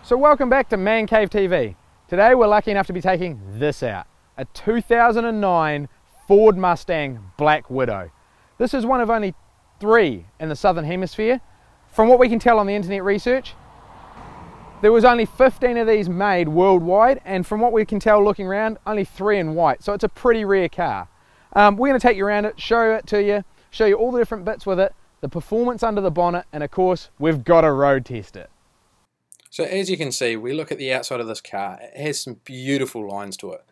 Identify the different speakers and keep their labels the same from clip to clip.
Speaker 1: So welcome back to Man Cave TV. Today we're lucky enough to be taking this out, a 2009 Ford Mustang Black Widow. This is one of only 3 in the Southern Hemisphere. From what we can tell on the internet research, there was only 15 of these made worldwide, and from what we can tell looking around, only 3 in white, so it's a pretty rare car. We're going to take you around it, show it to you, show you all the different bits with it, the performance under the bonnet, and of course we've got to road test it.
Speaker 2: So as you can see, we look at the outside of this car. It has some beautiful lines to it.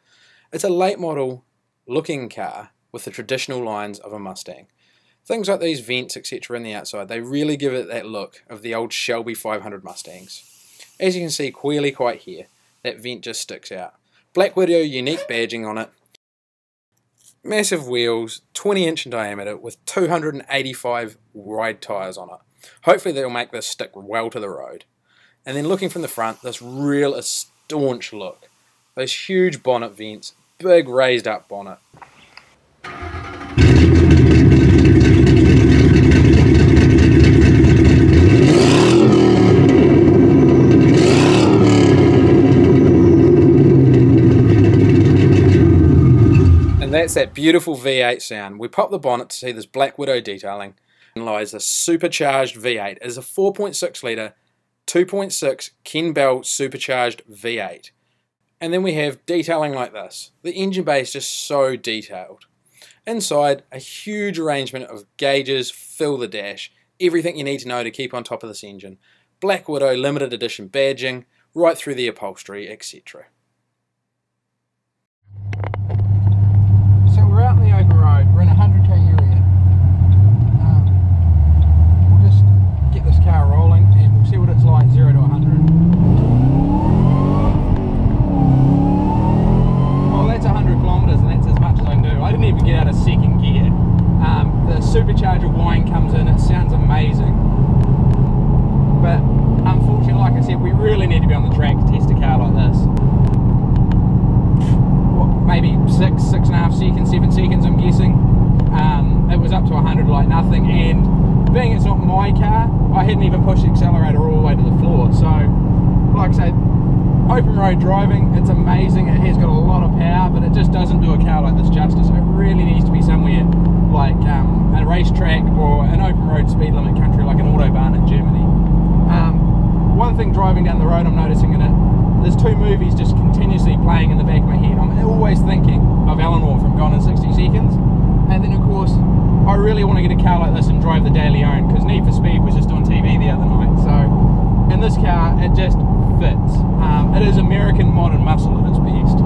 Speaker 2: It's a late model looking car with the traditional lines of a Mustang. Things like these vents, etc. in the outside, they really give it that look of the old Shelby 500 Mustangs. As you can see clearly quite here, that vent just sticks out. Black Widow unique badging on it. Massive wheels, 20-inch in diameter with 285 wide tyres on it. Hopefully they'll make this stick well to the road. And then looking from the front, this real staunch look. Those huge bonnet vents, big raised up bonnet. And that's that beautiful V8 sound. We pop the bonnet to see this Black Widow detailing. And lies a supercharged V8. It is a 4.6 litre 2.6 Ken Bell supercharged V8. And then we have detailing like this. The engine bay is just so detailed. Inside, a huge arrangement of gauges fill the dash. Everything you need to know to keep on top of this engine. Black Widow limited edition badging, right through the upholstery, etc.
Speaker 1: So we're out in the open road, we're in a 100k area. We'll just get this car rolling and we'll see what it's like 0 to 100. Well, that's 100 kilometres and that's as much as I can do. I didn't even get out of second gear. The supercharger whine comes in, it sounds amazing. But unfortunately, like I said, we really need to be on the track to test a car like this. What, maybe 6.5 seconds, 7 seconds I'm guessing. It was up to 100 like nothing, and being it's not my car, I hadn't even pushed the accelerator all the way to the floor. So, like I said, open road driving, it's amazing, it has got a lot of power, but it just doesn't do a car like this justice. It really needs to be somewhere like a racetrack or an open road speed limit country like an Autobahn in Germany. One thing driving down the road I'm noticing in it, there's 2 movies just continuously playing in the back of my head. I'm always thinking of Eleanor from Gone in 60 Seconds, and then of course I really want to get a car like this and drive the De Leon, because Need for Speed was just on TV the other night. So in this car it just fits. It is American modern muscle at its best.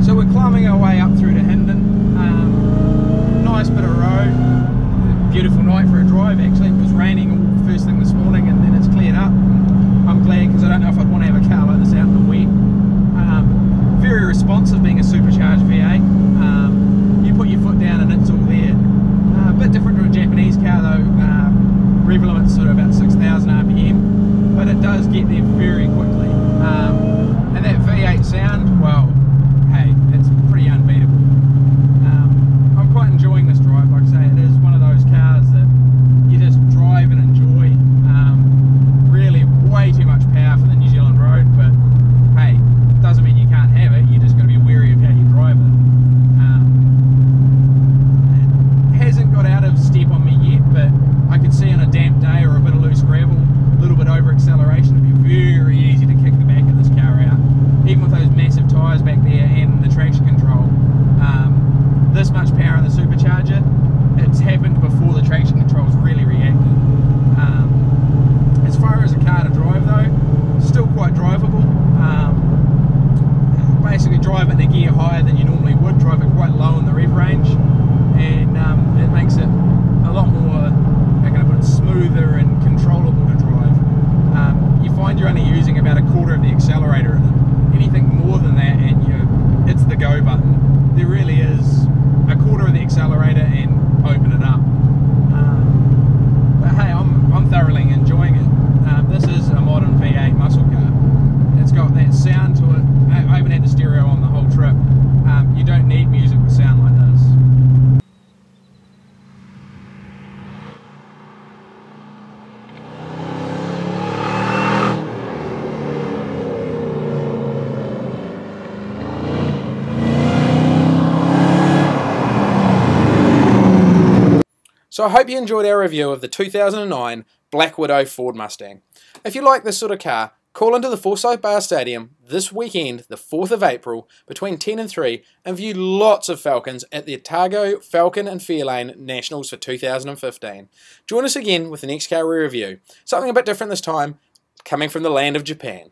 Speaker 1: So we're climbing our way up through to Hindon. Nice bit of road. Beautiful night for a drive actually. It was raining first thing this morning and then it's cleared up. I'm glad, because I don't know if I'd want to have a car like this out in the wet. Very responsive being a supercharged V8. You put your foot down and it's all there. A bit different to a Japanese car though. Rev limit's sort of about 6,000 RPM, but it does get there very quickly. And that V8 sound, well, hey, it's pretty unbeatable. I'm quite enjoying this drive. Like I say, it is one of those cars that you just drive and enjoy. Really way too much power for the New Zealand road, but hey, doesn't mean you can't have it. You just got to be wary of how you drive it. It hasn't got out of step on me yet, but I could see on a damp day or a bit of loose gravel, a little bit over acceleration, it'd be very easy to kick the back of this car out. Even with those massive tyres back there and the traction control. This much power in the supercharger, it's happened before the traction control's really reacted. As far as a car to drive though, still quite drivable. Basically drive it in a gear higher than you normally would, drive it quite low in the rev range, and it makes it a lot more, how can I put it, smoother and controllable to drive. You find you're only using about 1/4 of the accelerator in it. Anything more than that and it's the go button. There really is 1/4 of the accelerator and
Speaker 2: So I hope you enjoyed our review of the 2009 Black Widow Ford Mustang. If you like this sort of car, call into the Forsyth Bar Stadium this weekend, the 4th of April, between 10 and 3, and view lots of Falcons at the Otago Falcon and Fairlane Nationals for 2015. Join us again with the next car we review. Something a bit different this time, coming from the land of Japan.